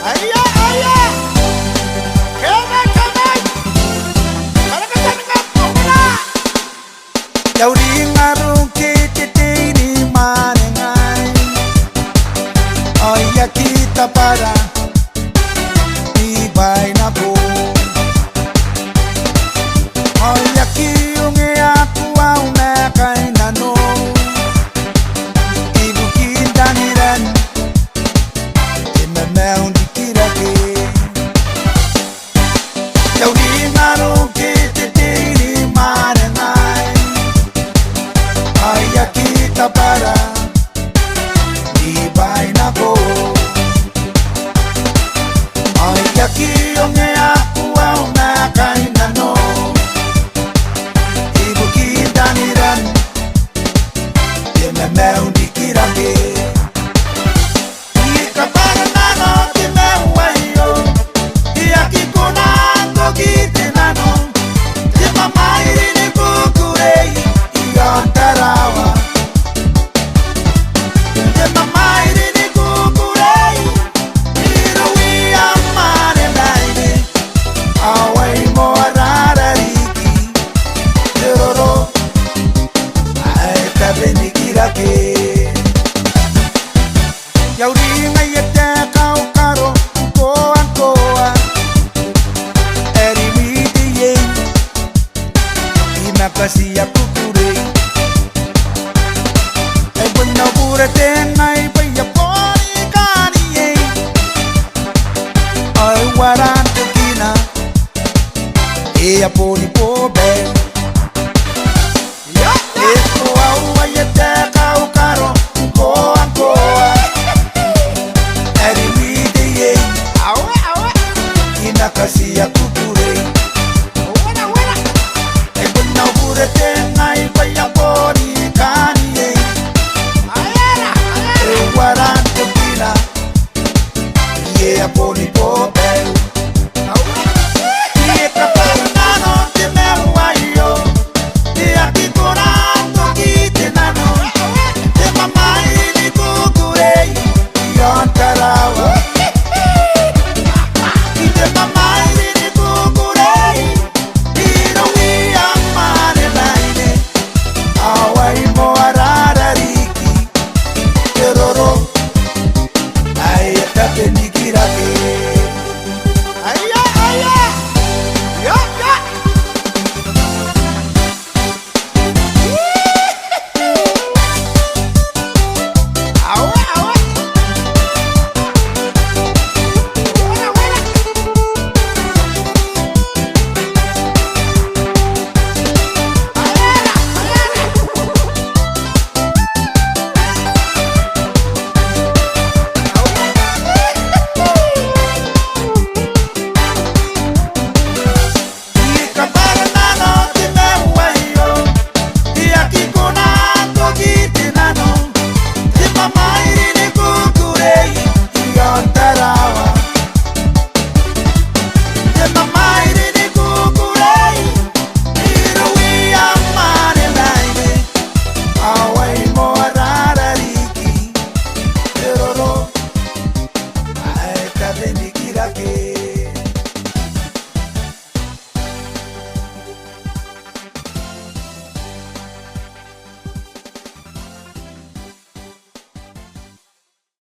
Aya, aya. Kemai, kemai. Kalau kita dengar pula. Yauri ngarung kititi ni manengai. Oya kita para ibay na po. Oya kiyungi aku au mekay nano. Ibu kita niran imemeu dikirake. Yauri ngarung kititi ni manengai. Oya kita para ibay na po. Oya kiyungi aku au mekay nano. Ibu kita niran imemeu dikirake. Ikapara nano timeu wayo. Iakikuna ngogite nano. Timamairi ni kukurei iyantarawa. Timamairi ni kukurei iruwi amare naine. Awai moararariki Yororo Aetabe nikirake. Yauri ngayete kau karo koan koa. Eri miti yei Inakasi aku kurei. Ebena bure tenai baya poni kani yei. Ai waran tekina Ea poni pobe. Eto au ayete kau karo koan koa. Eri miti yei Awe, awe. Inakasi aku kurei. Wena, wena. Ebena bure tenai baya poni kani yei. Ayana, ayana. Waran tekina Ea poni